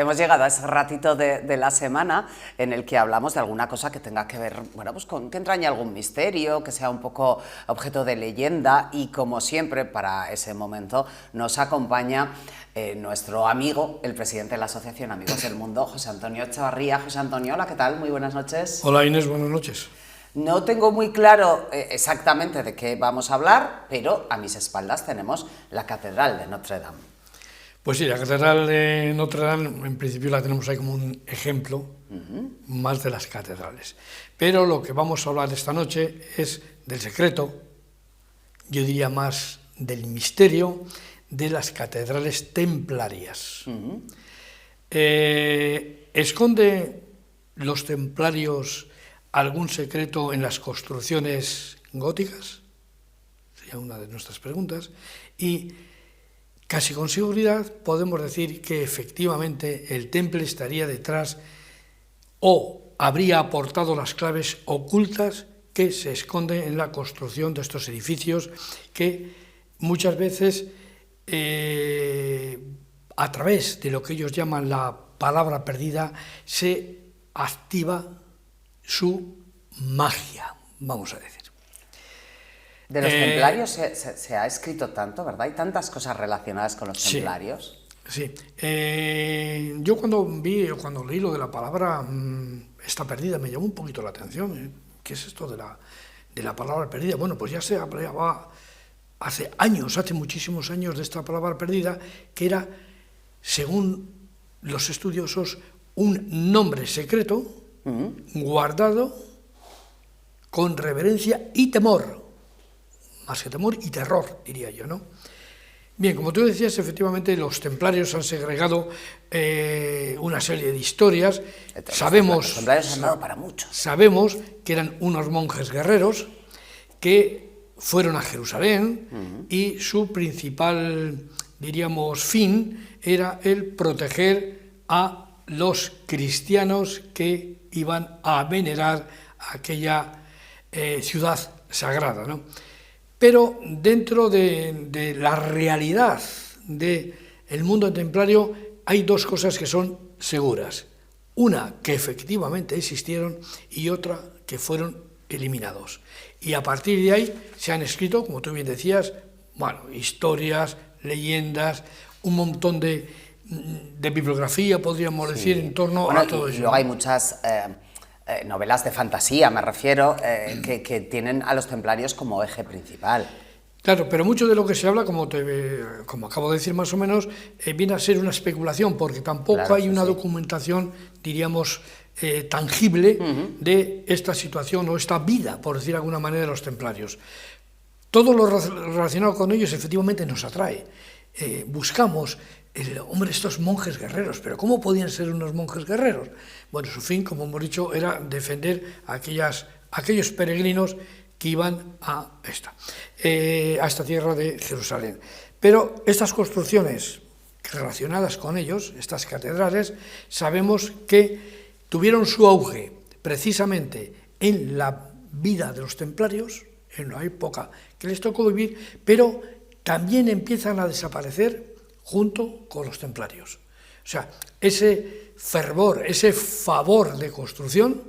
Hemos llegado a ese ratito de la semana en el que hablamos de alguna cosa que tenga que ver, bueno, pues con que entrañe algún misterio, que sea un poco objeto de leyenda, y como siempre para ese momento nos acompaña nuestro amigo, el presidente de la Asociación Amigos del Mundo, José Antonio Echavarría. José Antonio, hola, ¿qué tal? Muy buenas noches. Hola Inés, buenas noches. No tengo muy claro exactamente de qué vamos a hablar, pero a mis espaldas tenemos la Catedral de Notre Dame. Pues sí, la Catedral de Notre Dame en principio la tenemos ahí como un ejemplo más de las catedrales. Pero lo que vamos a hablar esta noche es del secreto, yo diría más del misterio de las catedrales templarias. ¿Esconde los templarios algún secreto en las construcciones góticas? Sería una de nuestras preguntas. Y casi con seguridad podemos decir que efectivamente el Temple estaría detrás o habría aportado las claves ocultas que se esconden en la construcción de estos edificios que muchas veces a través de lo que ellos llaman la palabra perdida se activa su magia, vamos a decir. De los templarios se ha escrito tanto, ¿verdad? Hay tantas cosas relacionadas con los templarios. Sí. Yo cuando leí lo de la palabra está perdida, me llamó un poquito la atención. ¿Qué es esto de la palabra perdida? Bueno, pues ya se hablaba hace muchísimos años de esta palabra perdida, que era, según los estudiosos, un nombre secreto guardado con reverencia y temor. Más que temor y terror, diría yo, ¿no? Bien, como tú decías, efectivamente los templarios han segregado una serie de historias. Los templarios han dado para mucho. Sabemos que eran unos monjes guerreros que fueron a Jerusalén y su principal, diríamos, fin era el proteger a los cristianos que iban a venerar aquella ciudad sagrada, ¿no? Pero dentro de la realidad del mundo templario hay dos cosas que son seguras. Una, que efectivamente existieron, y otra, que fueron eliminados. Y a partir de ahí se han escrito, como tú bien decías, bueno, historias, leyendas, un montón de bibliografía, podríamos decir, en torno a todo eso. Luego hay muchas novelas de fantasía, me refiero, que tienen a los templarios como eje principal. Claro, pero mucho de lo que se habla, como acabo de decir más o menos, viene a ser una especulación, porque tampoco hay una documentación, diríamos, tangible de esta situación o esta vida, por decir de alguna manera, de los templarios. Todo lo relacionado con ellos efectivamente nos atrae. Buscamos, estos monjes guerreros, pero ¿cómo podían ser unos monjes guerreros? Bueno, su fin, como hemos dicho, era defender a aquellos peregrinos que iban a esta tierra de Jerusalén. Pero estas construcciones relacionadas con ellos, estas catedrales, sabemos que tuvieron su auge precisamente en la vida de los templarios, en la época que les tocó vivir, pero también empiezan a desaparecer junto con los templarios. O sea, ese fervor, ese favor de construcción,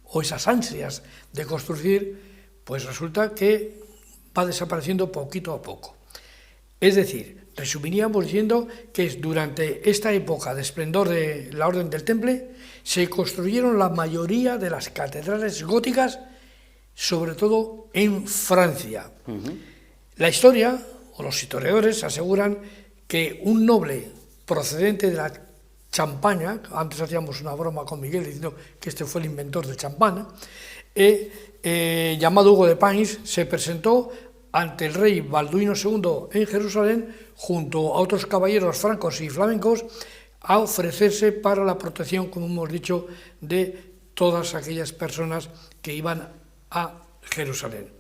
o esas ansias de construir, pues resulta que va desapareciendo poquito a poco. Es decir, resumiríamos diciendo que durante esta época de esplendor de la Orden del Temple se construyeron la mayoría de las catedrales góticas, sobre todo en Francia. La historia, o los historiadores, aseguran que un noble procedente de la Champaña, antes hacíamos una broma con Miguel diciendo que este fue el inventor del champán, llamado Hugo de Pins, se presentó ante el rey Balduino II en Jerusalén junto a otros caballeros francos y flamencos a ofrecerse para la protección, como hemos dicho, de todas aquellas personas que iban a Jerusalén.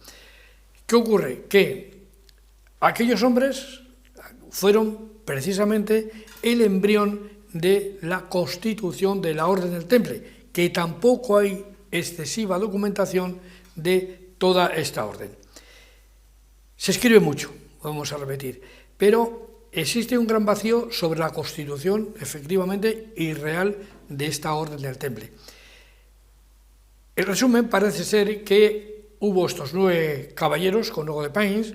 ¿Qué ocurre? Que aquellos hombres fueron precisamente el embrión de la constitución de la Orden del Temple, que tampoco hay excesiva documentación de toda esta orden. Se escribe mucho, vamos a repetir, pero existe un gran vacío sobre la constitución, efectivamente, irreal de esta Orden del Temple. El resumen parece ser que hubo estos 9 caballeros con Hugo de Payns,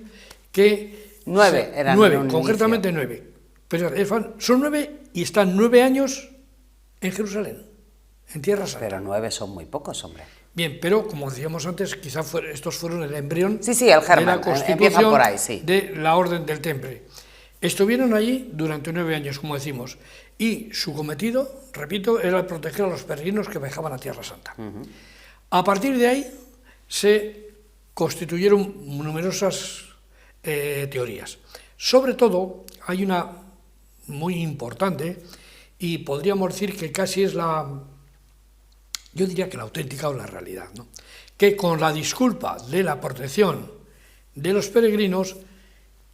que... 9 eran 9, concretamente 9. Pero son 9 y están 9 años en Jerusalén, en Tierra Santa. Pero 9 son muy pocos, hombre. Bien, pero como decíamos antes, quizá estos fueron el embrión el germen, de la constitución por ahí, sí. de la Orden del Temple. Estuvieron allí durante 9 años, como decimos, y su cometido, repito, era proteger a los peregrinos que viajaban a Tierra Santa. A partir de ahí se constituyeron numerosas teorías. Sobre todo, hay una muy importante, y podríamos decir que casi es yo diría que la auténtica o la realidad, ¿no? Que con la disculpa de la protección de los peregrinos,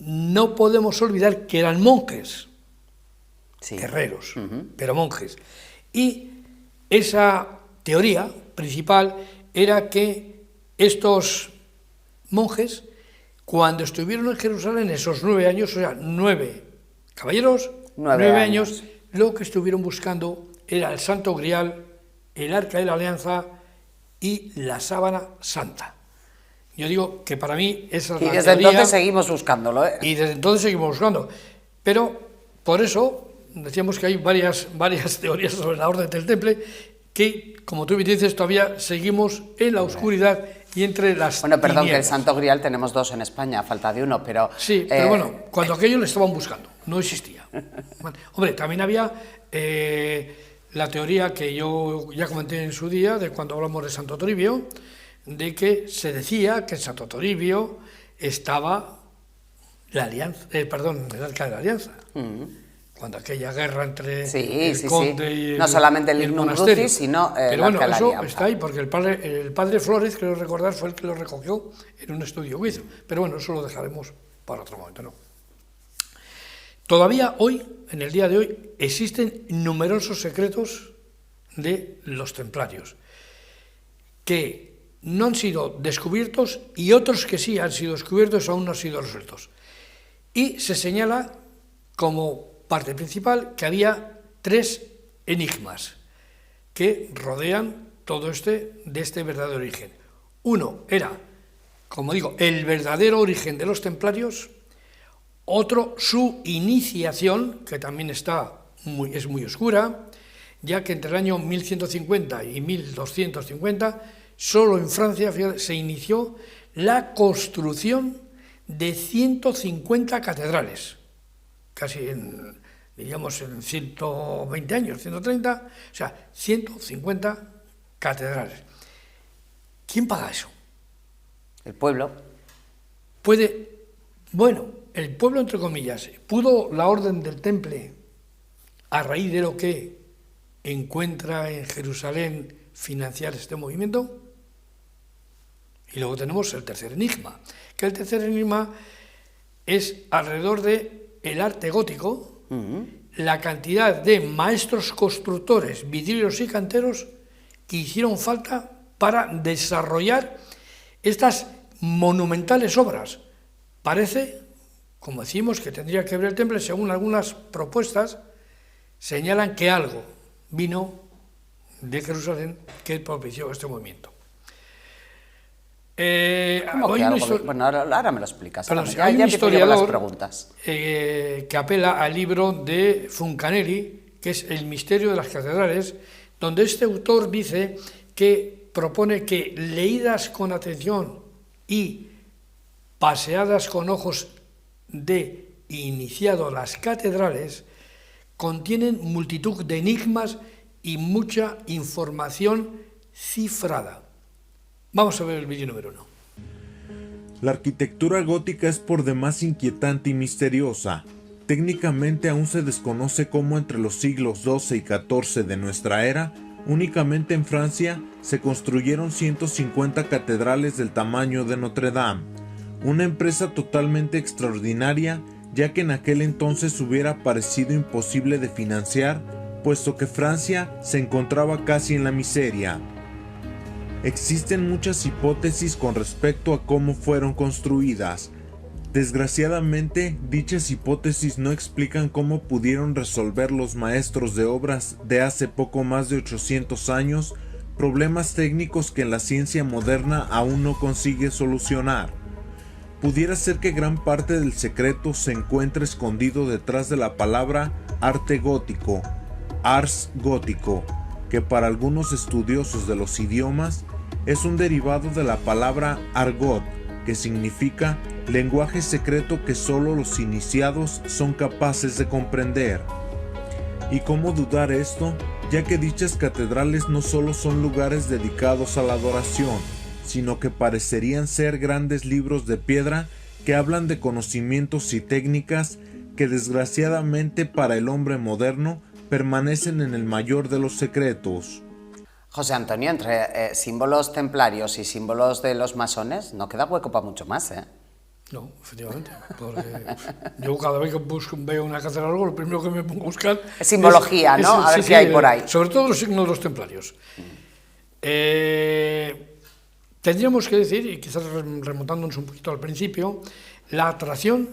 no podemos olvidar que eran monjes, sí, guerreros, pero monjes. Y esa teoría principal era que estos monjes, cuando estuvieron en Jerusalén esos 9 años, o sea, 9 caballeros, 9 años, lo que estuvieron buscando era el Santo Grial, el Arca de la Alianza y la Sábana Santa. Yo digo que para mí esa es la teoría. Y desde entonces seguimos buscándolo, ¿eh? Y desde entonces seguimos buscando. Pero por eso decíamos que hay varias teorías sobre la Orden del Temple que, como tú me dices, todavía seguimos en la oscuridad y entre las Bueno, perdón, tinieblas. que el Santo Grial tenemos 2 en España, a falta de uno, pero... Sí, pero bueno, cuando aquello le estaban buscando, no existía. Hombre, también había la teoría que yo ya comenté en su día, de cuando hablamos de Santo Toribio, de que se decía que en Santo Toribio estaba la alianza, el Arca de la Alianza. Cuando aquella guerra entre el conde y no solamente el Ignum Crucis, sino pero bueno, la eso Alianza. está ahí, porque el padre Flores, creo recordar, fue el que lo recogió en un estudio que hizo. Pero bueno, eso lo dejaremos para otro momento, ¿no? Todavía hoy, en el día de hoy, existen numerosos secretos de los templarios que no han sido descubiertos y otros que sí han sido descubiertos aún no han sido resueltos. Y se señala como parte principal que había 3 enigmas que rodean todo de este verdadero origen. Uno era, como digo, el verdadero origen de los templarios. Otro, su iniciación, que también es muy oscura, ya que entre el año 1150 y 1250, solo en Francia se inició la construcción de 150 catedrales, casi diríamos en 120 años, 130, o sea, 150 catedrales. ¿Quién paga eso? El pueblo. El pueblo, entre comillas, ¿pudo la Orden del Temple, a raíz de lo que encuentra en Jerusalén, financiar este movimiento? Y luego tenemos el tercer enigma, que el tercer enigma es alrededor del arte gótico, la cantidad de maestros constructores, vidrieros y canteros que hicieron falta para desarrollar estas monumentales obras. Parece, como decimos, que tendría que ver el temple, según algunas propuestas, señalan que algo vino de Jerusalén que propició este movimiento. Bueno, ahora me lo explicas. Perdón, ya hay un historiador las preguntas. Que apela al libro de Funcanelli, que es El misterio de las catedrales, donde este autor dice que propone que, leídas con atención y paseadas con ojos de iniciado las catedrales, contienen multitud de enigmas y mucha información cifrada. Vamos a ver el vídeo número 1. La arquitectura gótica es por demás inquietante y misteriosa. Técnicamente aún se desconoce cómo entre los siglos XII y XIV de nuestra era, únicamente en Francia se construyeron 150 catedrales del tamaño de Notre Dame, una empresa totalmente extraordinaria, ya que en aquel entonces hubiera parecido imposible de financiar, puesto que Francia se encontraba casi en la miseria. Existen muchas hipótesis con respecto a cómo fueron construidas. Desgraciadamente, dichas hipótesis no explican cómo pudieron resolver los maestros de obras de hace poco más de 800 años problemas técnicos que la ciencia moderna aún no consigue solucionar. Pudiera ser que gran parte del secreto se encuentre escondido detrás de la palabra arte gótico, ars gótico, que para algunos estudiosos de los idiomas es un derivado de la palabra argot, que significa lenguaje secreto que solo los iniciados son capaces de comprender. ¿Y cómo dudar esto? Ya que dichas catedrales no solo son lugares dedicados a la adoración, sino que parecerían ser grandes libros de piedra que hablan de conocimientos y técnicas que desgraciadamente para el hombre moderno permanecen en el mayor de los secretos. José Antonio, entre símbolos templarios y símbolos de los masones no queda hueco para mucho más, ¿eh? No, efectivamente, porque yo cada vez que veo una catedral, lo primero que me pongo a buscar es simbología, ¿no? A ver qué hay por ahí. Sobre todo los signos de los templarios. Tendríamos que decir, y quizás remontándonos un poquito al principio, la atracción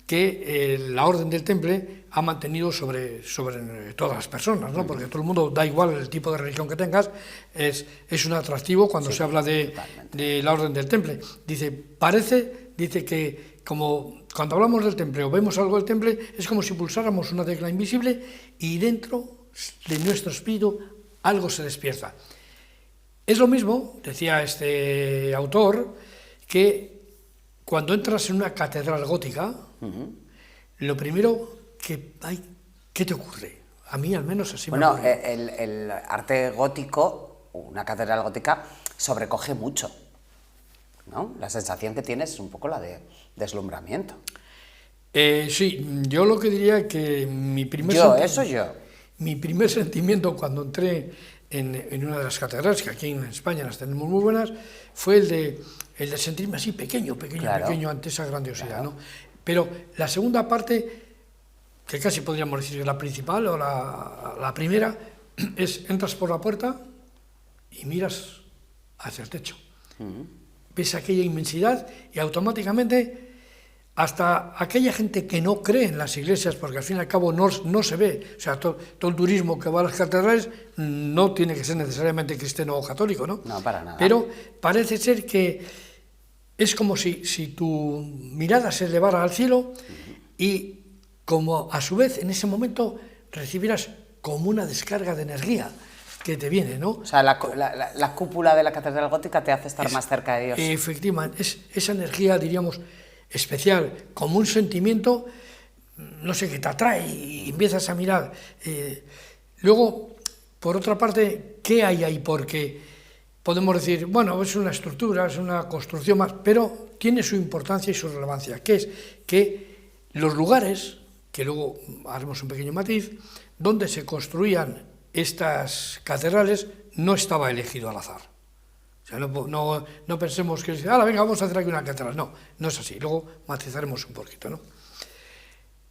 que la Orden del Temple ha mantenido sobre todas las personas, ¿no? Porque todo el mundo, da igual el tipo de religión que tengas, es un atractivo cuando se habla de la Orden del Temple. Dice que como cuando hablamos del Temple o vemos algo del Temple, es como si pulsáramos una tecla invisible y dentro de nuestro espíritu algo se despierta. Es lo mismo, decía este autor, que cuando entras en una catedral gótica, lo primero ¿qué te ocurre? A mí al menos así me ocurre. Bueno, el arte gótico, una catedral gótica, sobrecoge mucho, ¿no? La sensación que tienes es un poco la de deslumbramiento. Sí, yo lo que diría que mi primer sentimiento cuando entré en una de las catedrales, que aquí en España las tenemos muy buenas, fue el de sentirme así pequeño ante esa grandiosidad, ¿no? Pero la segunda parte, que casi podríamos decir la principal o la primera, es entras por la puerta y miras hacia el techo. Ves aquella inmensidad y automáticamente hasta aquella gente que no cree en las iglesias, porque al fin y al cabo no se ve, o sea, todo el turismo que va a las catedrales no tiene que ser necesariamente cristiano o católico, ¿no? No, para nada. Pero parece ser que es como si tu mirada se elevara al cielo y como a su vez en ese momento recibieras como una descarga de energía que te viene, ¿no? O sea, la cúpula de la catedral gótica te hace estar más cerca de Dios. Efectivamente, es esa energía, diríamos, especial, como un sentimiento, no sé, que te atrae y empiezas a mirar. Luego, por otra parte, ¿qué hay ahí? Porque podemos decir, bueno, es una estructura, es una construcción más, pero tiene su importancia y su relevancia, que es que los lugares, que luego haremos un pequeño matiz, donde se construían estas catedrales, no estaba elegido al azar. O sea, no pensemos que venga, vamos a hacer aquí una catedral. No es así. Luego matizaremos un poquito, ¿no?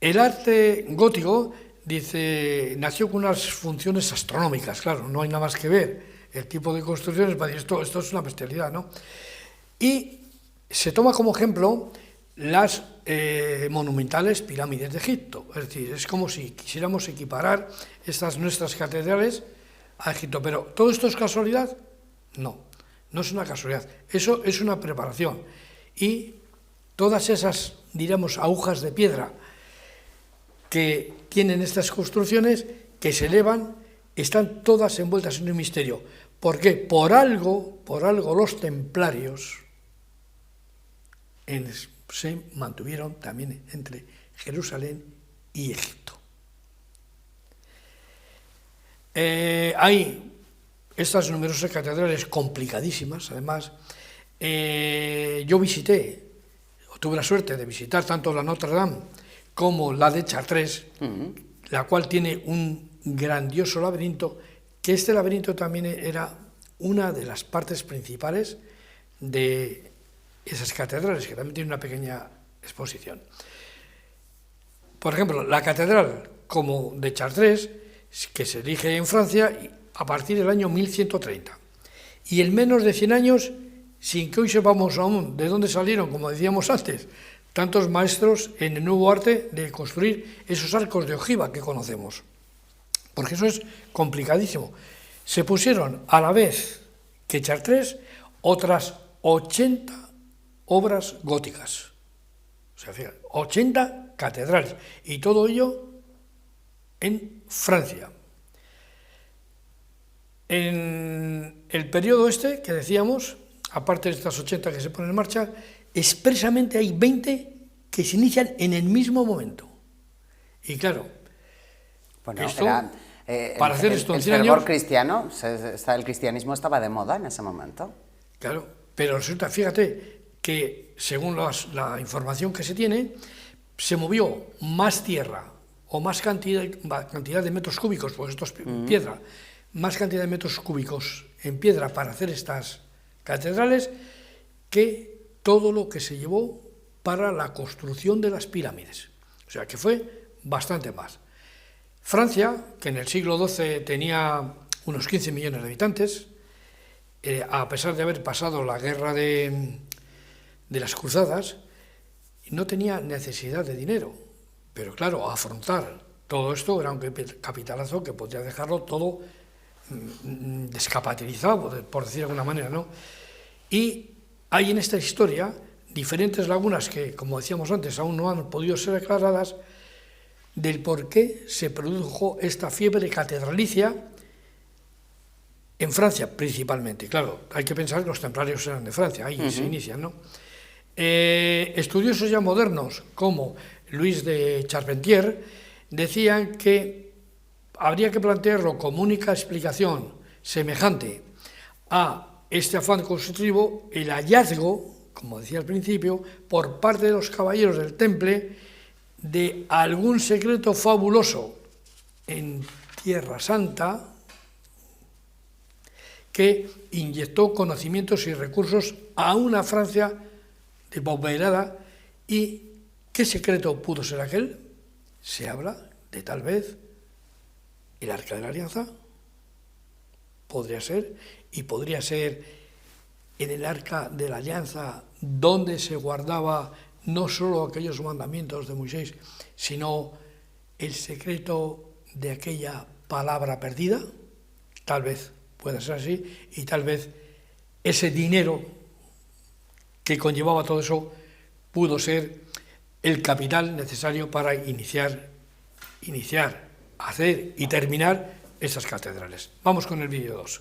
El arte gótico, dice, nació con unas funciones astronómicas, claro, no hay nada más que ver el tipo de construcciones para decir esto es una bestialidad, ¿no? Y se toma como ejemplo las monumentales pirámides de Egipto. Es decir, es como si quisiéramos equiparar nuestras catedrales a Egipto. Pero ¿todo esto es casualidad? No es una casualidad. Eso es una preparación. Y todas esas, diríamos, agujas de piedra que tienen estas construcciones, que se elevan, están todas envueltas en un misterio. ¿Por qué? Por algo los templarios se mantuvieron también entre Jerusalén y Egipto. Hay estas numerosas catedrales complicadísimas, además. Yo tuve la suerte de visitar tanto la Notre Dame como la de Chartres, la cual tiene un grandioso laberinto, que este laberinto también era una de las partes principales de esas catedrales, que también tiene una pequeña exposición. Por ejemplo, la catedral como de Chartres, que se erige en Francia a partir del año 1130, y en menos de 100 años, sin que hoy sepamos aún de dónde salieron, como decíamos antes, tantos maestros en el nuevo arte de construir esos arcos de ojiva que conocemos, porque eso es complicadísimo. Se pusieron a la vez que Chartres otras 80 obras góticas, o sea, fíjate, 80 catedrales, y todo ello en Francia. En el periodo este que decíamos, aparte de estas 80 que se ponen en marcha, expresamente hay 20 que se inician en el mismo momento. Y claro, bueno, esto, para hacer esto en 100 años... El fervor cristiano, el cristianismo estaba de moda en ese momento. Claro, pero resulta, fíjate, que según la información que se tiene, se movió más tierra o más cantidad de metros cúbicos, pues esto es piedra, más cantidad de metros cúbicos en piedra para hacer estas catedrales que todo lo que se llevó para la construcción de las pirámides. O sea, que fue bastante más. Francia, que en el siglo XII tenía unos 15 millones de habitantes, a pesar de haber pasado la guerra de las cruzadas, no tenía necesidad de dinero. Pero claro, afrontar todo esto era un capitalazo que podría dejarlo todo descapitalizado, por decir de alguna manera, ¿no? Y hay en esta historia diferentes lagunas que, como decíamos antes, aún no han podido ser aclaradas del por qué se produjo esta fiebre catedralicia en Francia principalmente. Claro, hay que pensar que los templarios eran de Francia, ahí se inician, ¿no? Estudiosos ya modernos como Luis de Charpentier decían que habría que plantearlo como única explicación semejante a este afán constructivo el hallazgo, como decía al principio, por parte de los caballeros del Temple de algún secreto fabuloso en Tierra Santa que inyectó conocimientos y recursos a una Francia despauperada. ¿Y qué secreto pudo ser aquel? Se habla de tal vez el Arca de la Alianza. Podría ser, y podría ser en el Arca de la Alianza donde se guardaba no solo aquellos mandamientos de Moisés, sino el secreto de aquella palabra perdida. Tal vez pueda ser así, y tal vez ese dinero que conllevaba todo eso pudo ser el capital necesario para iniciar, hacer y terminar esas catedrales. Vamos con el vídeo 2.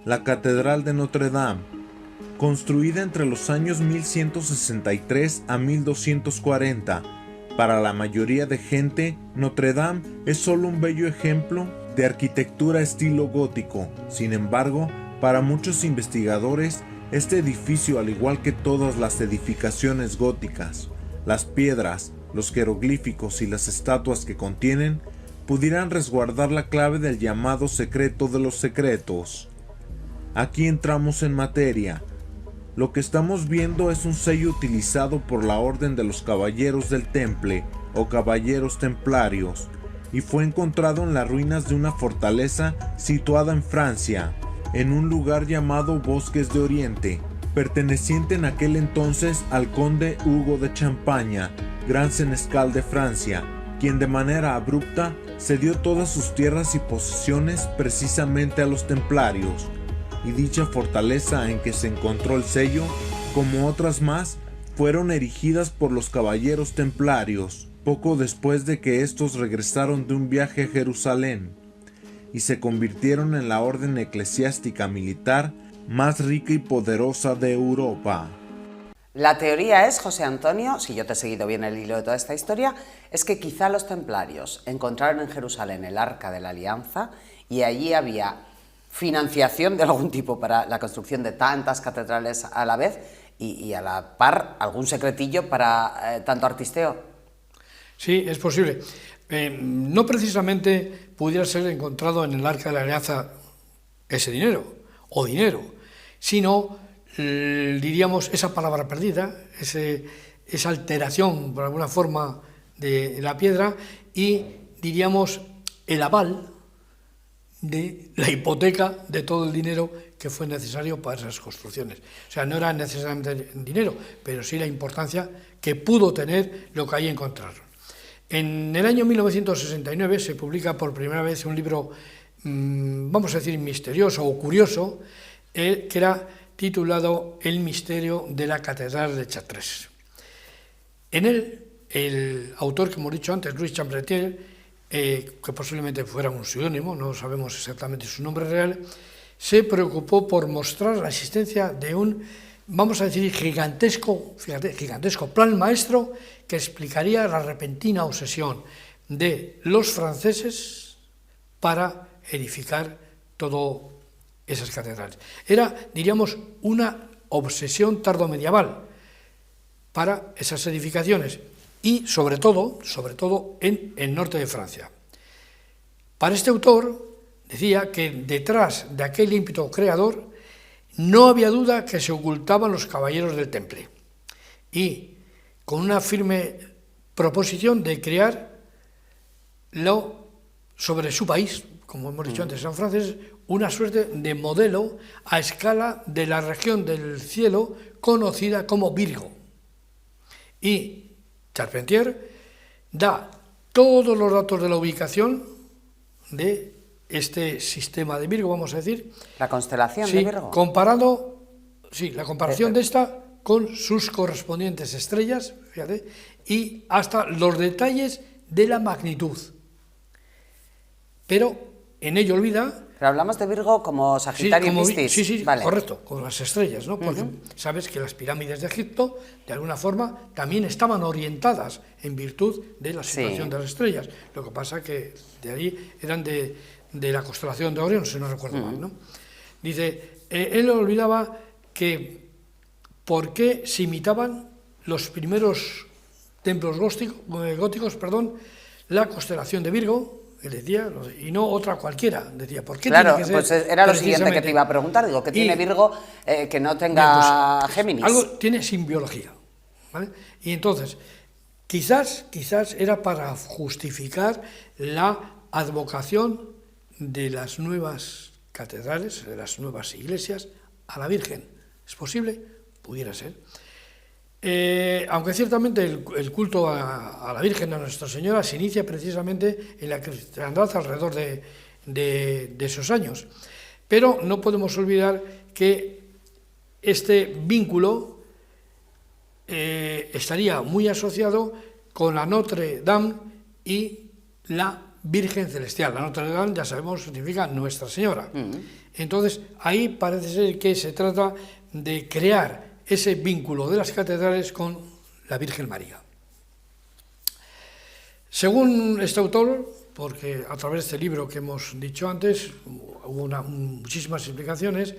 La Catedral de Notre Dame, construida entre los años 1163 a 1240. Para la mayoría de gente, Notre Dame es solo un bello ejemplo de arquitectura estilo gótico. Sin embargo, para muchos investigadores, este edificio, al igual que todas las edificaciones góticas, las piedras, los jeroglíficos y las estatuas que contienen, pudieran resguardar la clave del llamado secreto de los secretos. Aquí entramos en materia. Lo que estamos viendo es un sello utilizado por la Orden de los Caballeros del Temple o Caballeros Templarios, y fue encontrado en las ruinas de una fortaleza situada en Francia, en un lugar llamado Bosques de Oriente, perteneciente en aquel entonces al conde Hugo de Champaña, gran senescal de Francia, quien de manera abrupta cedió todas sus tierras y posesiones precisamente a los templarios, y dicha fortaleza en que se encontró el sello, como otras más, fueron erigidas por los caballeros templarios, poco después de que estos regresaron de un viaje a Jerusalén, y se convirtieron en la orden eclesiástica militar más rica y poderosa de Europa. La teoría es, José Antonio, si yo te he seguido bien el hilo de toda esta historia, es que quizá los templarios encontraron en Jerusalén el Arca de la Alianza y allí había financiación de algún tipo para la construcción de tantas catedrales a la vez y a la par algún secretillo para tanto artisteo. Sí, es posible. No precisamente pudiera ser encontrado en el Arca de la Alianza ese dinero, sino, diríamos, esa palabra perdida, esa alteración, por alguna forma, de la piedra, y, diríamos, el aval de la hipoteca de todo el dinero que fue necesario para esas construcciones. O sea, no era necesariamente dinero, pero sí la importancia que pudo tener lo que ahí encontraron. En el año 1969 se publica por primera vez un libro, vamos a decir, misterioso o curioso, que era titulado El misterio de la Catedral de Chartres. En él, el autor que hemos dicho antes, Louis Champretieres, que posiblemente fuera un seudónimo, no sabemos exactamente su nombre real, se preocupó por mostrar la existencia de un, vamos a decir, gigantesco plan maestro que explicaría la repentina obsesión de los franceses para edificar todas esas catedrales. Era, diríamos, una obsesión tardomedieval para esas edificaciones y, sobre todo en el norte de Francia. Para este autor, decía que detrás de aquel ímpetu creador no había duda que se ocultaban los caballeros del Temple y con una firme proposición de crear sobre su país, como hemos dicho antes, San Francisco, una suerte de modelo a escala de la región del cielo conocida como Virgo. Y Charpentier da todos los datos de la ubicación de este sistema de Virgo, vamos a decir. La constelación de Virgo. La comparación de esta con sus correspondientes estrellas, fíjate, y hasta los detalles de la magnitud. Pero en ello olvida... Pero hablamos de Virgo como Sagitario y Piscis. Sí, vale. Correcto, con las estrellas, ¿no? Porque sabes que las pirámides de Egipto, de alguna forma, también estaban orientadas en virtud de la situación de las estrellas. Lo que pasa que de ahí eran de la constelación de Orión, si no recuerdo mal, ¿no? Dice, él olvidaba que por qué se imitaban los primeros templos góticos, la constelación de Virgo, él decía, y no otra cualquiera. Decía, ¿por qué claro, tiene que ser? Pues era lo siguiente que te iba a preguntar. Digo, ¿qué tiene Virgo que no tenga pues, Géminis? Algo tiene simbiología, ¿vale? Y entonces, quizás era para justificar la advocación de las nuevas catedrales, de las nuevas iglesias, a la Virgen. ¿Es posible? Pudiera ser. Aunque ciertamente el culto a la Virgen, a Nuestra Señora, se inicia precisamente en la cristiandad alrededor de esos años. Pero no podemos olvidar que este vínculo estaría muy asociado con la Notre Dame y la Virgen Celestial. La Notre Dame, ya sabemos, significa Nuestra Señora. Entonces, ahí parece ser que se trata de crear ese vínculo de las catedrales con la Virgen María. Según este autor, porque a través de este libro que hemos dicho antes, hubo muchísimas explicaciones,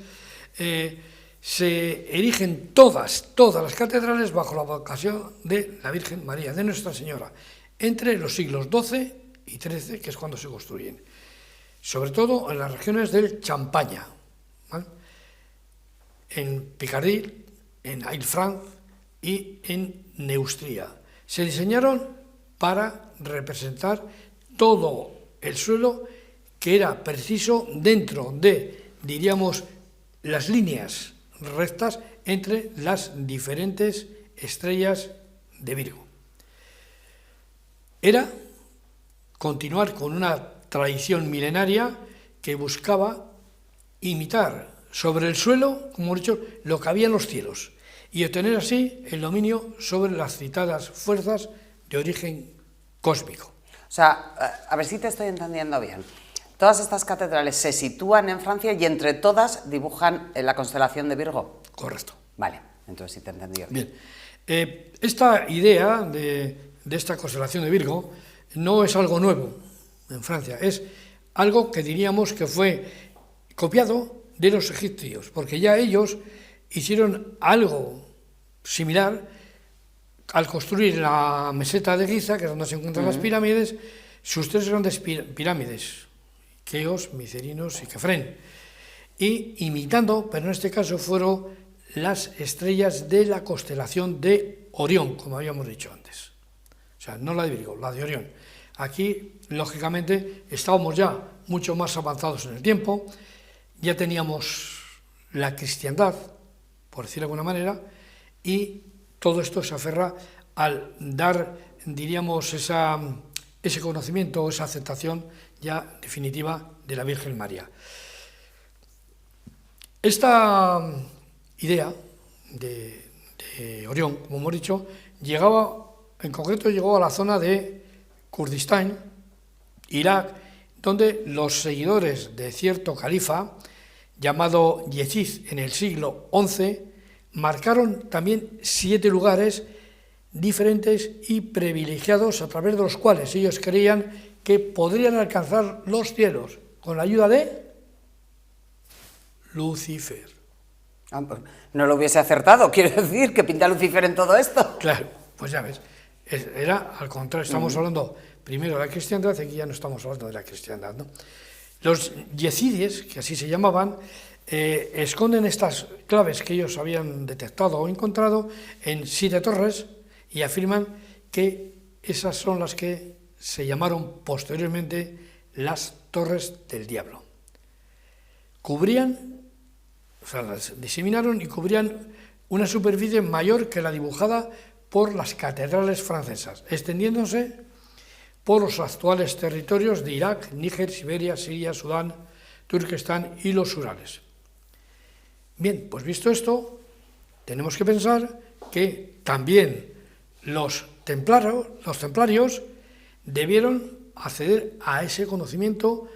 se erigen todas las catedrales bajo la vocación de la Virgen María, de Nuestra Señora, entre los siglos XII y XIII, que es cuando se construyen, sobre todo en las regiones del Champaña, ¿vale? En Picardía, en Aix-en-France y en Neustria. Se diseñaron para representar todo el suelo que era preciso dentro de, diríamos, las líneas rectas entre las diferentes estrellas de Virgo. Era continuar con una tradición milenaria que buscaba imitar sobre el suelo, como hemos dicho, lo que había en los cielos, y obtener así el dominio sobre las citadas fuerzas de origen cósmico. O sea, a ver si te estoy entendiendo bien. Todas estas catedrales se sitúan en Francia y entre todas dibujan la constelación de Virgo. Correcto. Vale, entonces sí te he entendido. Bien. Esta idea de esta constelación de Virgo no es algo nuevo en Francia, es algo que diríamos que fue copiado de los egipcios, porque ya ellos hicieron algo similar al construir la meseta de Giza, que es donde se encuentran las pirámides, sus tres grandes pirámides, Keos, Micerinos y Kefren, y imitando, pero en este caso fueron las estrellas de la constelación de Orión, como habíamos dicho antes. O sea, no la de Virgo, la de Orión. Aquí, lógicamente, estábamos ya mucho más avanzados en el tiempo, ya teníamos la cristiandad, por decirlo de alguna manera, y todo esto se aferra al dar, diríamos, ese conocimiento, esa aceptación ya definitiva de la Virgen María. Esta idea de Orión, como hemos dicho, en concreto llegó a la zona de Kurdistán, Irak, donde los seguidores de cierto califa, llamado Yezid en el siglo XI, marcaron también 7 lugares diferentes y privilegiados a través de los cuales ellos creían que podrían alcanzar los cielos con la ayuda de Lucifer. No lo hubiese acertado, quiero decir, que pinta Lucifer en todo esto. Claro, pues ya ves, era al contrario, estamos hablando primero de la cristiandad, y aquí ya no estamos hablando de la cristiandad, ¿no? Los yezidíes, que así se llamaban, esconden estas claves que ellos habían detectado o encontrado en 7 torres y afirman que esas son las que se llamaron posteriormente las Torres del Diablo. Las diseminaron y cubrían una superficie mayor que la dibujada por las catedrales francesas, extendiéndose por los actuales territorios de Irak, Níger, Siberia, Siria, Sudán, Turquestán y los Urales. Bien, pues visto esto, tenemos que pensar que también los templarios debieron acceder a ese conocimiento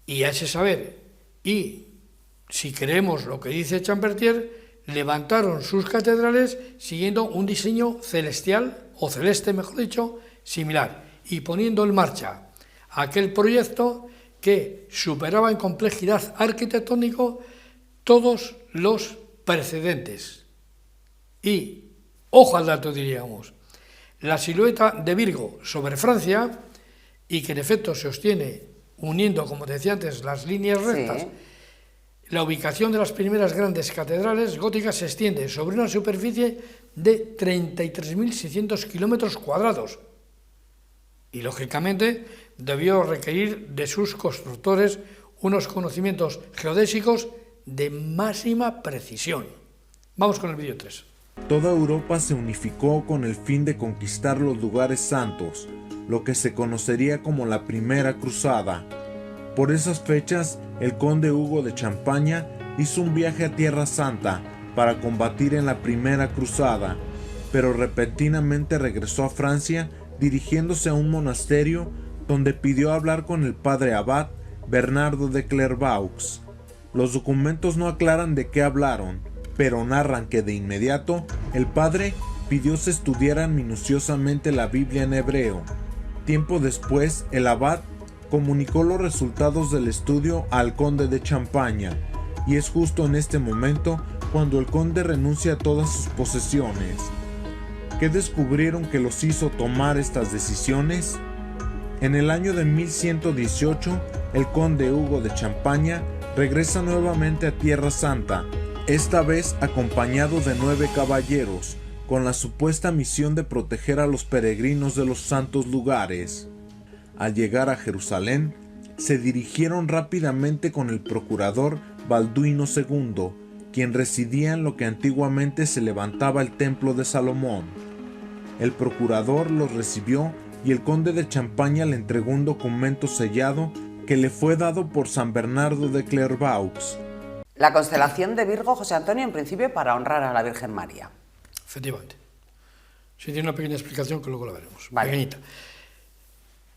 y a ese saber, y si creemos lo que dice Chambertier, levantaron sus catedrales siguiendo un diseño celestial, o celeste mejor dicho, similar, y poniendo en marcha aquel proyecto que superaba en complejidad arquitectónico todos los precedentes. Y, ojo al dato diríamos, la silueta de Virgo sobre Francia, y que en efecto se obtiene uniendo, como decía antes, las líneas rectas, sí. La ubicación de las primeras grandes catedrales góticas se extiende sobre una superficie de 33.600 kilómetros cuadrados y, lógicamente, debió requerir de sus constructores unos conocimientos geodésicos de máxima precisión. Vamos con el vídeo 3. Toda Europa se unificó con el fin de conquistar los lugares santos, lo que se conocería como la Primera Cruzada. Por esas fechas, el conde Hugo de Champaña hizo un viaje a Tierra Santa para combatir en la Primera Cruzada, pero repentinamente regresó a Francia dirigiéndose a un monasterio donde pidió hablar con el padre abad Bernardo de Clairvaux. Los documentos no aclaran de qué hablaron, pero narran que de inmediato el padre pidió se estudiaran minuciosamente la Biblia en hebreo. Tiempo después, el abad comunicó los resultados del estudio al conde de Champaña, y es justo en este momento cuando el conde renuncia a todas sus posesiones. ¿Qué descubrieron que los hizo tomar estas decisiones? En el año de 1118, el conde Hugo de Champaña regresa nuevamente a Tierra Santa, esta vez acompañado de 9 caballeros, con la supuesta misión de proteger a los peregrinos de los santos lugares. Al llegar a Jerusalén, se dirigieron rápidamente con el procurador Balduino II, quien residía en lo que antiguamente se levantaba el templo de Salomón. El procurador los recibió y el conde de Champaña le entregó un documento sellado que le fue dado por San Bernardo de Clairvaux. La constelación de Virgo, José Antonio, en principio para honrar a la Virgen María. Efectivamente. Sí, tiene una pequeña explicación que luego la veremos. Vale. Pequeñita.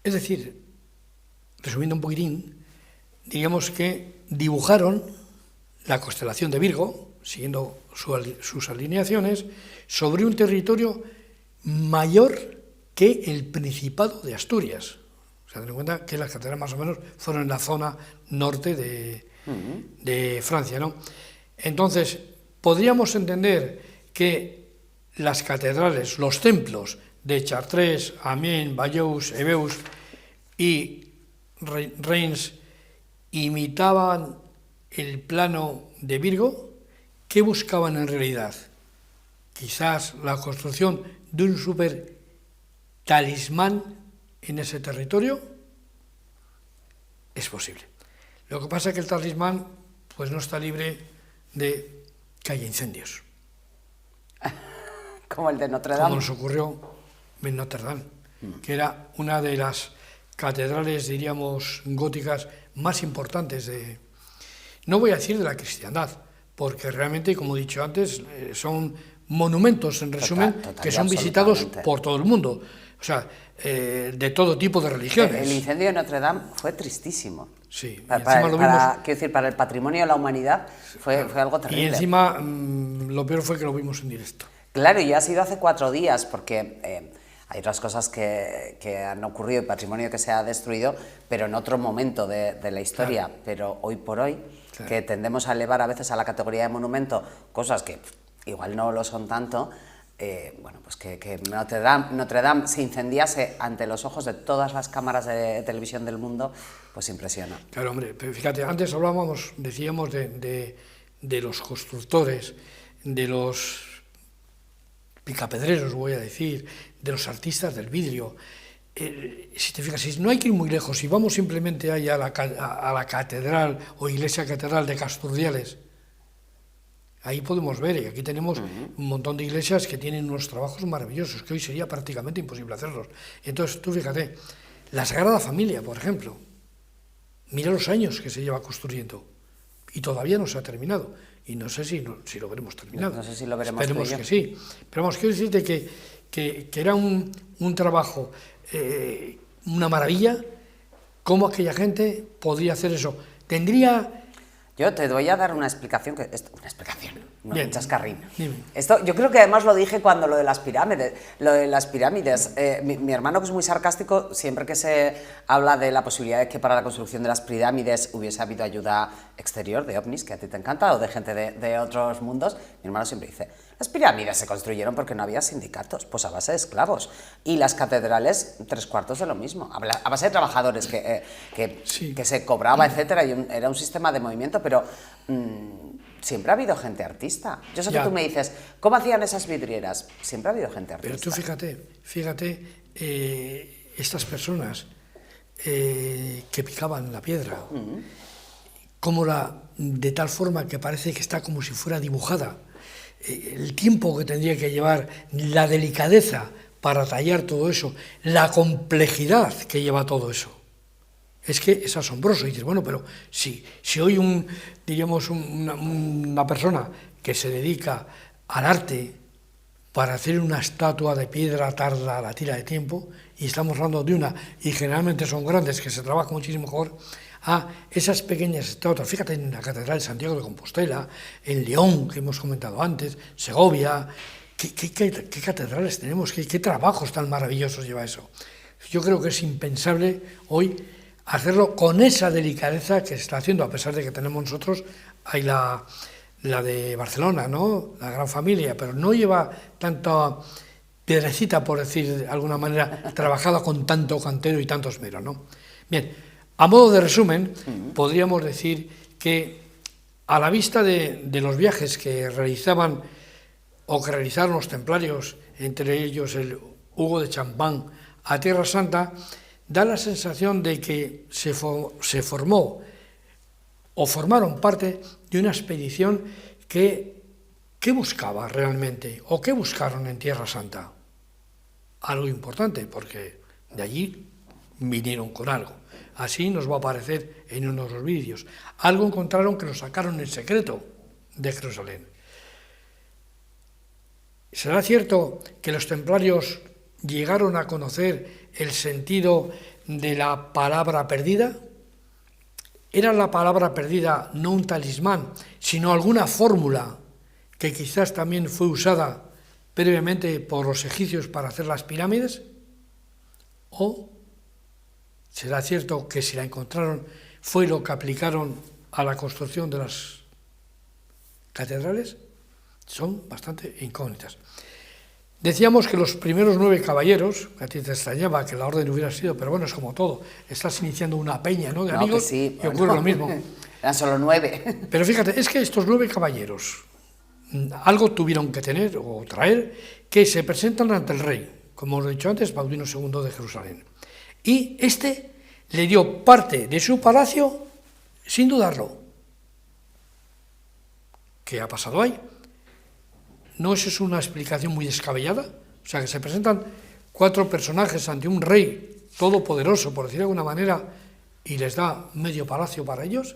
Es decir, resumiendo un poquitín, digamos que dibujaron la constelación de Virgo, siguiendo sus alineaciones, sobre un territorio mayor que el Principado de Asturias. O sea, ten en cuenta que las catedrales más o menos fueron en la zona norte de Francia, ¿no? Entonces, podríamos entender que las catedrales, los templos de Chartres, Amiens, Bayeux, Eveus y Reims imitaban el plano de Virgo. ¿Qué buscaban en realidad? Quizás la construcción de un super talismán en ese territorio. Es posible. Lo que pasa es que el talismán pues no está libre de que haya incendios. Como el de Notre Dame. Como nos ocurrió en Notre Dame, que era una de las catedrales, diríamos, góticas más importantes de, no voy a decir de la cristiandad, porque realmente, como he dicho antes, son monumentos, en resumen, Total, que son visitados por todo el mundo, o sea, de todo tipo de religiones. El incendio de Notre Dame fue tristísimo. Sí, quiero decir, para el patrimonio de la humanidad fue algo terrible. Y encima, lo peor fue que lo vimos en directo. Claro, y ha sido hace 4 días, porque hay otras cosas que han ocurrido, el patrimonio que se ha destruido, pero en otro momento de la historia. Claro. Pero hoy por hoy, claro, que tendemos a elevar a veces a la categoría de monumento cosas que igual no lo son tanto, bueno, pues que Notre Dame se incendiase ante los ojos de todas las cámaras de televisión del mundo, pues impresiona. Claro, hombre, pero fíjate, antes hablábamos, decíamos de los constructores, de los picapedreros, voy a decir, de los artistas del vidrio. Si te fijas, no hay que ir muy lejos, si vamos simplemente ahí a la catedral o iglesia catedral de Casturdiales, ahí podemos ver, y aquí tenemos un montón de iglesias que tienen unos trabajos maravillosos, que hoy sería prácticamente imposible hacerlos. Entonces, tú fíjate, la Sagrada Familia, por ejemplo, mira los años que se lleva construyendo, y todavía no se ha terminado, y no sé si lo veremos terminado. No sé si lo veremos. Esperemos que sí. Pero vamos, quiero decirte que era un trabajo, una maravilla, cómo aquella gente podría hacer eso. Tendría... Yo te voy a dar una explicación, no, bien, un chascarrín. Dime. Esto, yo creo que además lo dije cuando lo de las pirámides. Mi hermano, que es muy sarcástico, siempre que se habla de la posibilidad de que para la construcción de las pirámides hubiese habido ayuda exterior de ovnis, que a ti te encanta, o de gente de otros mundos, mi hermano siempre dice, las pirámides se construyeron porque no había sindicatos, pues a base de esclavos, y las catedrales 3/4 de lo mismo, a base de trabajadores que se cobraba, etcétera, y era un sistema de movimiento, pero siempre ha habido gente artista. Yo sé que tú me dices, ¿cómo hacían esas vidrieras? Siempre ha habido gente artista. Pero tú fíjate, estas personas que picaban la piedra, de tal forma que parece que está como si fuera dibujada, el tiempo que tendría que llevar, la delicadeza para tallar todo eso, la complejidad que lleva todo eso. Es que es asombroso. Y dices, bueno, pero si hoy una persona que se dedica al arte para hacer una estatua de piedra tarda la tira de tiempo, y estamos hablando de una, y generalmente son grandes, que se trabajan muchísimo mejor, a esas pequeñas estatuas. Fíjate en la Catedral de Santiago de Compostela, en León, que hemos comentado antes, Segovia, ¿qué catedrales tenemos? ¿Qué trabajos tan maravillosos lleva eso? Yo creo que es impensable hoy hacerlo con esa delicadeza que se está haciendo, a pesar de que tenemos nosotros, hay la de Barcelona, ¿no? La Gran Familia, pero no lleva tanta piedrecita, por decir de alguna manera, trabajada con tanto cantero y tanto esmero, ¿no? Bien, a modo de resumen, podríamos decir que a la vista de los viajes que realizaban o que realizaron los templarios, entre ellos el Hugo de Champagne, a Tierra Santa, da la sensación de que se formó o formaron parte de una expedición que buscaba realmente, o que buscaron en Tierra Santa. Algo importante, porque de allí vinieron con algo. Así nos va a aparecer en uno de los vídeos. Algo encontraron que lo sacaron en secreto de Jerusalén. ¿Será cierto que los templarios llegaron a conocer el sentido de la palabra perdida? ¿Era la palabra perdida no un talismán, sino alguna fórmula que quizás también fue usada previamente por los egipcios para hacer las pirámides? ¿O será cierto que si la encontraron fue lo que aplicaron a la construcción de las catedrales? Son bastante incógnitas. Decíamos que los primeros 9 caballeros, a ti te extrañaba que la orden hubiera sido, pero bueno, es como todo, estás iniciando una peña, ¿no?, de amigos, sí, y ocurre lo mismo. Eran solo 9. Pero fíjate, es que estos 9 caballeros algo tuvieron que tener o traer, que se presentan ante el rey, como os he dicho antes, Baudino II de Jerusalén. Y este le dio parte de su palacio sin dudarlo. ¿qué ha pasado ahí? ¿No es eso una explicación muy descabellada? O sea, que se presentan 4 personajes ante un rey todopoderoso, por decirlo de alguna manera, y les da medio palacio para ellos.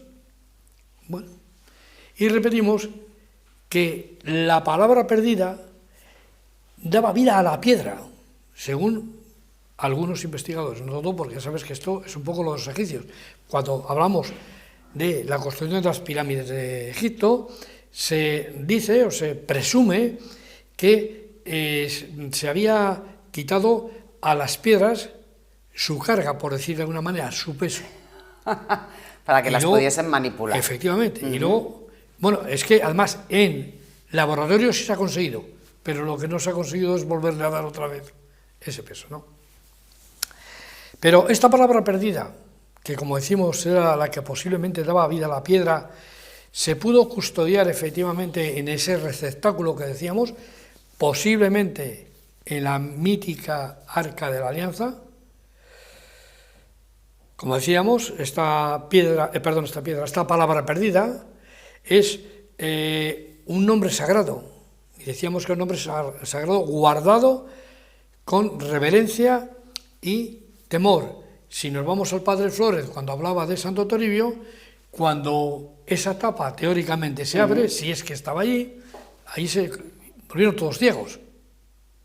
Bueno, y repetimos que la palabra perdida daba vida a la piedra, según algunos investigadores, no todo, porque ya sabes que esto es un poco los egipcios. Cuando hablamos de la construcción de las pirámides de Egipto, se dice o se presume que se había quitado a las piedras su carga, por decir de alguna manera, su peso. Para que las pudiesen manipular. Efectivamente. Y luego, bueno, es que además en laboratorio sí se ha conseguido, pero lo que no se ha conseguido es volverle a dar otra vez ese peso, ¿no? Pero esta palabra perdida, que como decimos era la que posiblemente daba vida a la piedra, se pudo custodiar efectivamente en ese receptáculo que decíamos, posiblemente en la mítica Arca de la Alianza. Como decíamos, esta palabra perdida es un nombre sagrado, y decíamos que es un nombre sagrado guardado con reverencia y temor. Si nos vamos al Padre Flórez, cuando hablaba de Santo Toribio, cuando esa tapa teóricamente se abre, si es que estaba allí, ahí se volvieron todos ciegos.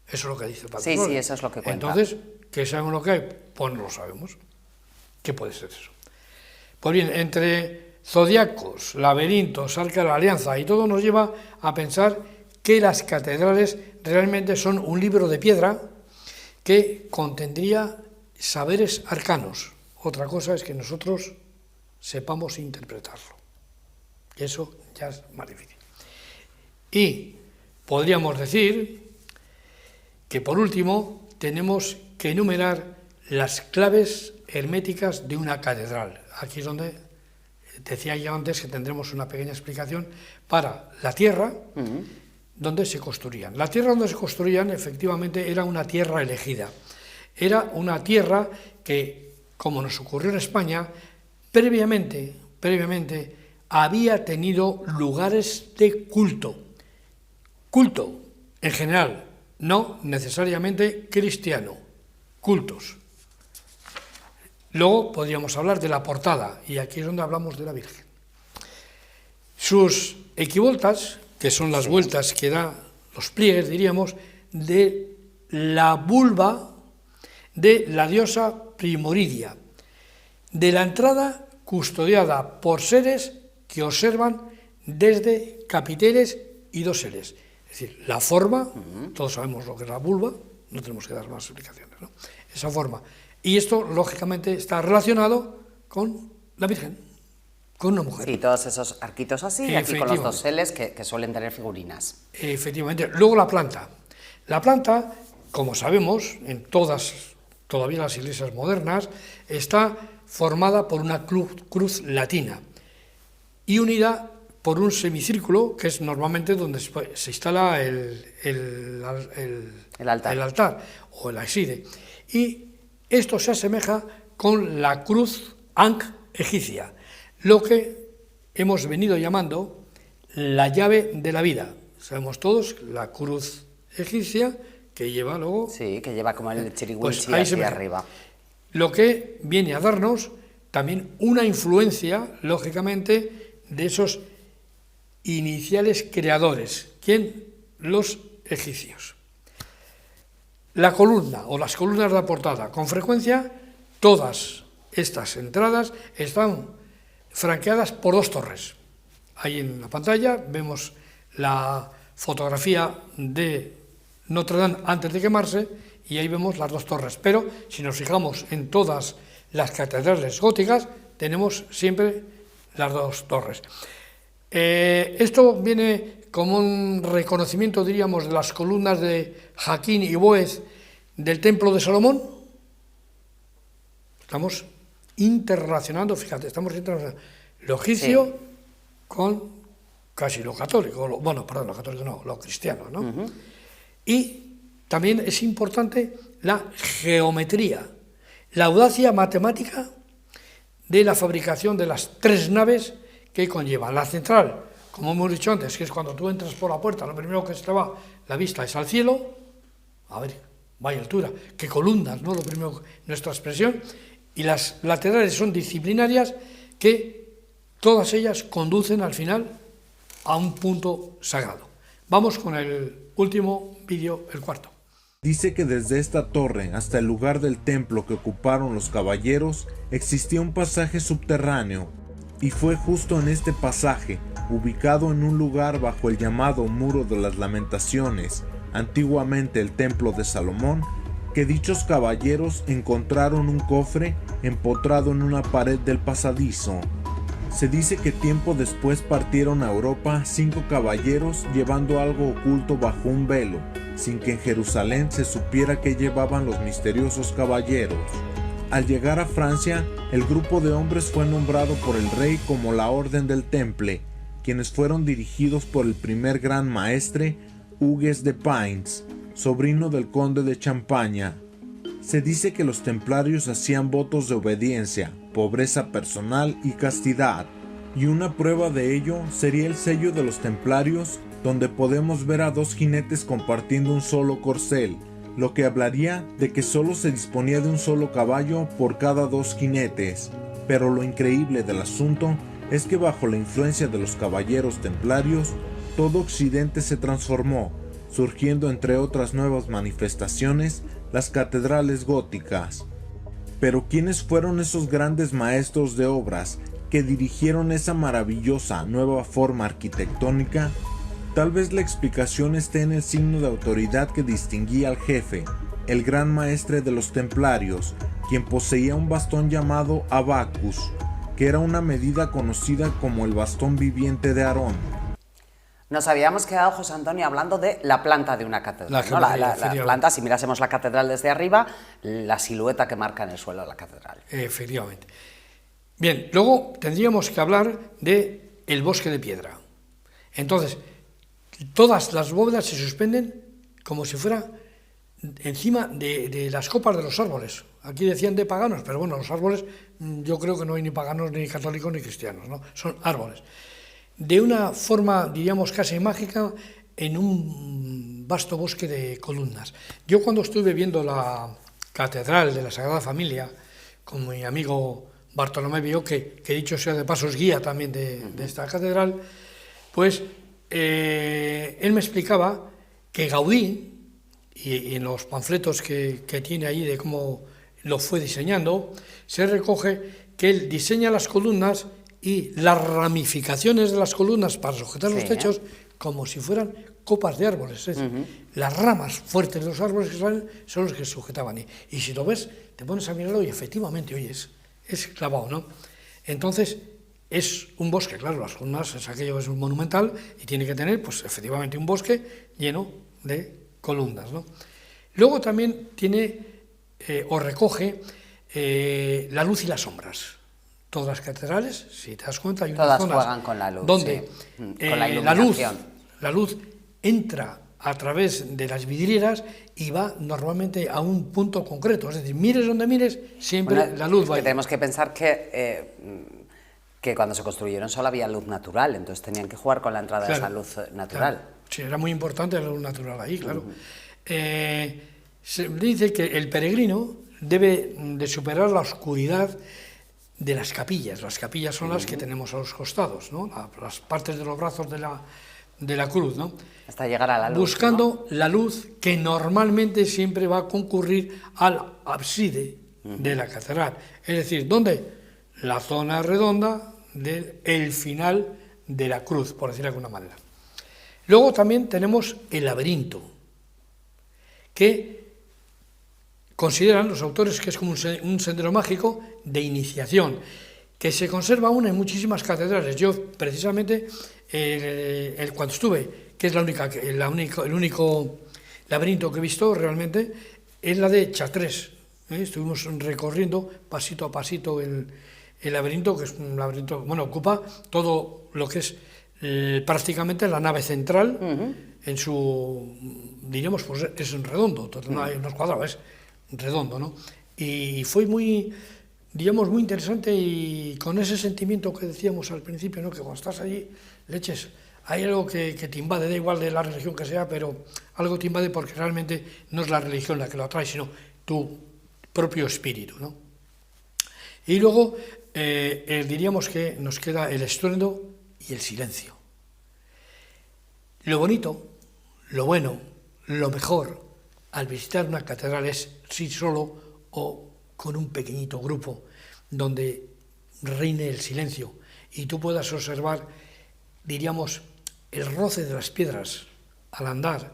Eso es lo que dice el Padre Flórez. Sí, eso es lo que cuenta. Entonces, ¿qué sabemos lo que hay? Pues no lo sabemos. ¿Qué puede ser eso? Pues bien, entre zodiacos, laberintos, Arca de la Alianza y todo nos lleva a pensar que las catedrales realmente son un libro de piedra que contendría saberes arcanos. Otra cosa es que nosotros sepamos interpretarlo. Eso ya es más difícil. Y podríamos decir que por último tenemos que enumerar las claves herméticas de una catedral. Aquí es donde decía yo antes que tendremos una pequeña explicación para la tierra donde se construían. La tierra donde se construían efectivamente era una tierra elegida. Era una tierra que, como nos ocurrió en España, previamente había tenido lugares de culto. Culto, en general, no necesariamente cristiano, cultos. Luego podríamos hablar de la portada, y aquí es donde hablamos de la Virgen. Sus equivoltas, que son las vueltas que da, los pliegues, diríamos, de la vulva de la diosa Primoridia, de la entrada custodiada por seres que observan desde capiteles y doseles. Es decir, la forma, todos sabemos lo que es la vulva, no tenemos que dar más explicaciones, ¿no? Esa forma. Y esto, lógicamente, está relacionado con la Virgen, con una mujer. Sí, todos esos arquitos así, y aquí con los doseles que suelen tener figurinas. Efectivamente. Luego la planta. La planta, como sabemos, en todavía las iglesias modernas, está formada por una cruz latina y unida por un semicírculo, que es normalmente donde se instala el altar o el ábside. Y esto se asemeja con la cruz Ankh egipcia, lo que hemos venido llamando la llave de la vida. Sabemos todos la cruz egipcia que lleva luego... Sí, que lleva como el chirigüinchi pues hacia arriba. Lo que viene a darnos también una influencia, lógicamente, de esos iniciales creadores. ¿Quién? Los egipcios. La columna o las columnas de la portada. Con frecuencia, todas estas entradas están franqueadas por 2 torres. Ahí en la pantalla vemos la fotografía de Notre Dame antes de quemarse y ahí vemos las 2 torres. Pero si nos fijamos en todas las catedrales góticas, tenemos siempre las 2 torres. Esto viene como un reconocimiento, diríamos, de las columnas de Jaquín y Boez del Templo de Salomón. Estamos interrelacionando, fíjate, estamos interrelacionando lo egipcio con casi lo católico, lo católico no, lo cristiano, ¿no? Y también es importante la geometría, la audacia matemática de la fabricación de las 3 naves que conllevan. La central como hemos dicho antes, que es cuando tú entras por la puerta, lo primero que se te va la vista es al cielo, a ver, vaya altura, qué columnas, ¿no? Lo primero, nuestra expresión, y las laterales son disciplinarias que todas ellas conducen al final a un punto sagrado. Vamos con el último vídeo, el cuarto. Dice que desde esta torre hasta el lugar del templo que ocuparon los caballeros existía un pasaje subterráneo, y fue justo en este pasaje, ubicado en un lugar bajo el llamado Muro de las Lamentaciones, antiguamente el Templo de Salomón, que dichos caballeros encontraron un cofre empotrado en una pared del pasadizo. Se dice que tiempo después partieron a Europa 5 caballeros llevando algo oculto bajo un velo, sin que en Jerusalén se supiera qué llevaban los misteriosos caballeros. Al llegar a Francia, el grupo de hombres fue nombrado por el rey como la Orden del Temple, quienes fueron dirigidos por el primer gran maestre, Hugues de Pins, sobrino del conde de Champaña. Se dice que los templarios hacían votos de obediencia, pobreza personal y castidad, y una prueba de ello sería el sello de los templarios, donde podemos ver a 2 jinetes compartiendo un solo corcel, lo que hablaría de que solo se disponía de un solo caballo por cada 2 jinetes. Pero lo increíble del asunto es que bajo la influencia de los caballeros templarios, todo Occidente se transformó, surgiendo entre otras nuevas manifestaciones las catedrales góticas. Pero ¿quiénes fueron esos grandes maestros de obras que dirigieron esa maravillosa nueva forma arquitectónica? Tal vez la explicación esté en el signo de autoridad que distinguía al jefe, el gran maestre de los templarios, quien poseía un bastón llamado abacus, que era una medida conocida como el bastón viviente de Aarón. Nos habíamos quedado, José Antonio, hablando de la planta de una catedral. La planta, si mirásemos la catedral desde arriba, la silueta que marca en el suelo la catedral. Efectivamente. Bien, luego tendríamos que hablar de el bosque de piedra. Entonces, todas las bóvedas se suspenden como si fuera encima de las copas de los árboles. Aquí decían de paganos, pero bueno, los árboles, yo creo que no hay ni paganos, ni católicos, ni cristianos, ¿no? Son árboles. De una forma, diríamos, casi mágica, en un vasto bosque de columnas. Yo cuando estuve viendo la catedral de la Sagrada Familia, con mi amigo Bartolomé Bió, que dicho sea de paso es guía también de esta catedral, pues él me explicaba que Gaudí, y en los panfletos que tiene ahí de cómo lo fue diseñando, se recoge que él diseña las columnas y las ramificaciones de las columnas para sujetar los techos como si fueran copas de árboles. Es decir, las ramas fuertes de los árboles que salen son los que sujetaban. Y si lo ves, te pones a mirarlo y efectivamente, oye, es clavado, ¿no? Entonces, es un bosque, claro, las columnas es aquello que es un monumental y tiene que tener, pues efectivamente, un bosque lleno de columnas, ¿no? Luego también tiene o recoge la luz y las sombras. Todas las catedrales, si te das cuenta, hay unas todas zonas juegan con la luz, donde con la iluminación. La luz entra a través de las vidrieras y va normalmente a un punto concreto. Es decir, mires donde mires, siempre la luz va ahí. Tenemos que pensar que cuando se construyeron solo había luz natural, entonces tenían que jugar con la entrada de esa luz natural. Claro. Sí, era muy importante la luz natural ahí, claro. Se dice que el peregrino debe de superar la oscuridad de las capillas. Las capillas son las que tenemos a los costados, ¿no? Las partes de los brazos de la cruz, ¿no? Hasta llegar a la luz. Buscando, ¿no?, la luz que normalmente siempre va a concurrir al ábside de la catedral. Es decir, ¿dónde? La zona redonda del final de la cruz, por decirlo de alguna manera. Luego también tenemos el laberinto, que consideran los autores que es como un sendero mágico de iniciación, que se conserva aún en muchísimas catedrales. Yo, precisamente, cuando estuve, que es el único laberinto que he visto realmente, es la de Chartres. Estuvimos recorriendo pasito a pasito el laberinto, que es un laberinto, bueno, ocupa todo lo que es prácticamente la nave central, en su, diríamos, pues es redondo, no es cuadrado, es redondo, ¿no? Y fue muy, digamos, muy interesante, y con ese sentimiento que decíamos al principio, ¿no?, que cuando estás allí le eches hay algo que te invade, da igual de la religión que sea, pero algo te invade porque realmente no es la religión la que lo atrae, sino tu propio espíritu, ¿no? Y luego diríamos que nos queda el estruendo y el silencio. Lo bonito, lo bueno, lo mejor al visitar una catedral es si solo o con un pequeñito grupo donde reine el silencio y tú puedas observar, diríamos, el roce de las piedras al andar,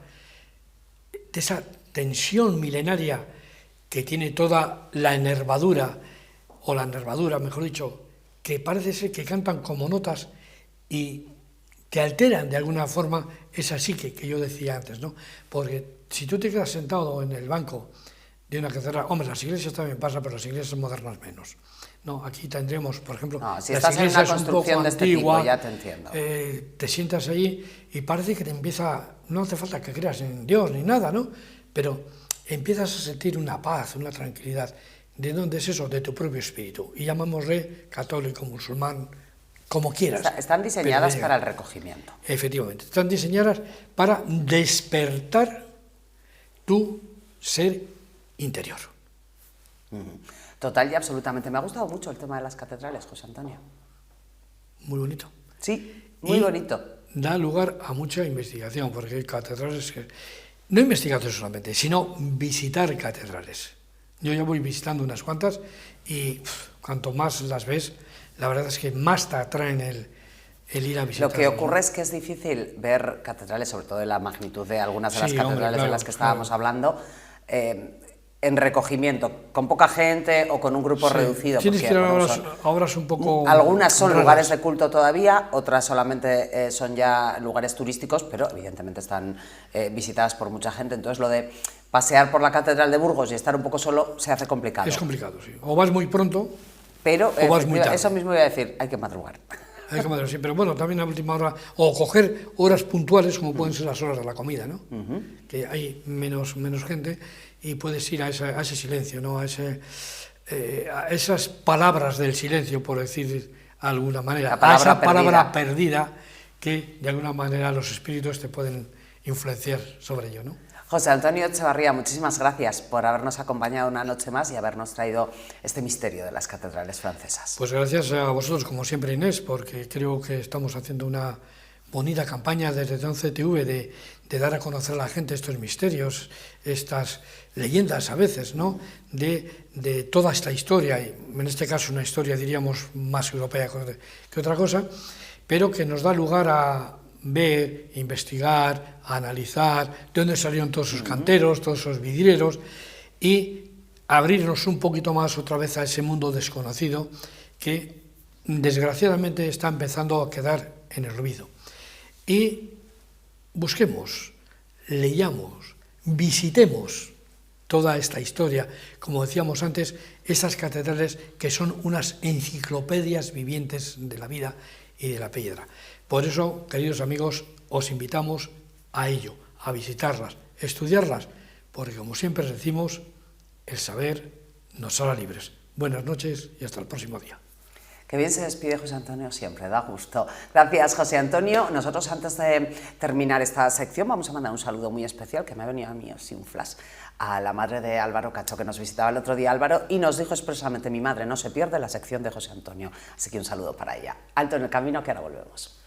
de esa tensión milenaria que tiene toda la enervadura, o la nervadura, mejor dicho, que parece ser que cantan como notas y que alteran de alguna forma esa psique que yo decía antes, ¿no? Porque si tú te quedas sentado en el banco de una catedral, hombre, las iglesias también pasa, pero las iglesias modernas menos. No, aquí tendremos, por ejemplo, no, si las estás en una iglesias construcción un poco de este antigua, tipo, ya te entiendo. Te sientas allí y parece que te empieza, no hace falta que creas en Dios ni nada, ¿no? Pero empiezas a sentir una paz, una tranquilidad. ¿De dónde es eso? De tu propio espíritu. Y llamámosle católico, musulmán, como quieras. Están diseñadas para el recogimiento. Efectivamente, están diseñadas para despertar tu ser interior. Total y absolutamente. Me ha gustado mucho el tema de las catedrales, José Antonio. Muy bonito. Sí, muy bonito. Da lugar a mucha investigación, porque hay catedrales que... No investigación solamente, sino visitar catedrales. Yo ya voy visitando unas cuantas y cuanto más las ves, la verdad es que más te atraen el ir a visitar. Lo que ocurre es que es difícil ver catedrales, sobre todo de la magnitud de algunas de las catedrales de las que estábamos hablando, en recogimiento, con poca gente o con un grupo reducido. Tienes que ir a obras un poco... Algunas son raras. lugares de culto todavía, otras solamente son ya lugares turísticos, pero evidentemente están visitadas por mucha gente. Entonces lo de pasear por la Catedral de Burgos y estar un poco solo se hace complicado. Es complicado, sí. O vas muy pronto, pero o vas muy tarde. Eso mismo iba a decir, hay que madrugar. Hay que madrugar, sí, pero bueno, también a última hora, o coger horas puntuales como pueden ser las horas de la comida, ¿no? Que hay menos gente y puedes ir a ese silencio, ¿no? A esas palabras del silencio, por decir de alguna manera, a esa palabra perdida que de alguna manera los espíritus te pueden influenciar sobre ello, ¿no? José Antonio Echevarría, muchísimas gracias por habernos acompañado una noche más y habernos traído este misterio de las catedrales francesas. Pues gracias a vosotros, como siempre, Inés, porque creo que estamos haciendo una bonita campaña desde 11TV de dar a conocer a la gente estos misterios, estas leyendas a veces, ¿no? De toda esta historia, y en este caso una historia, diríamos, más europea que otra cosa, pero que nos da lugar a ver, investigar, analizar de dónde salieron todos esos canteros, todos esos vidrieros y abrirnos un poquito más otra vez a ese mundo desconocido que desgraciadamente está empezando a quedar en el olvido. Y busquemos, leyamos, visitemos toda esta historia, como decíamos antes, esas catedrales que son unas enciclopedias vivientes de la vida y de la piedra. Por eso, queridos amigos, os invitamos a ello, a visitarlas, estudiarlas, porque como siempre decimos, el saber nos hará libres. Buenas noches y hasta el próximo día. Qué bien se despide José Antonio siempre, da gusto. Gracias, José Antonio. Nosotros, antes de terminar esta sección, vamos a mandar un saludo muy especial, que me ha venido a mí así un flash, a la madre de Álvaro Cacho, que nos visitaba el otro día, Álvaro, y nos dijo expresamente: mi madre no se pierde la sección de José Antonio. Así que un saludo para ella. Alto en el camino, que ahora volvemos.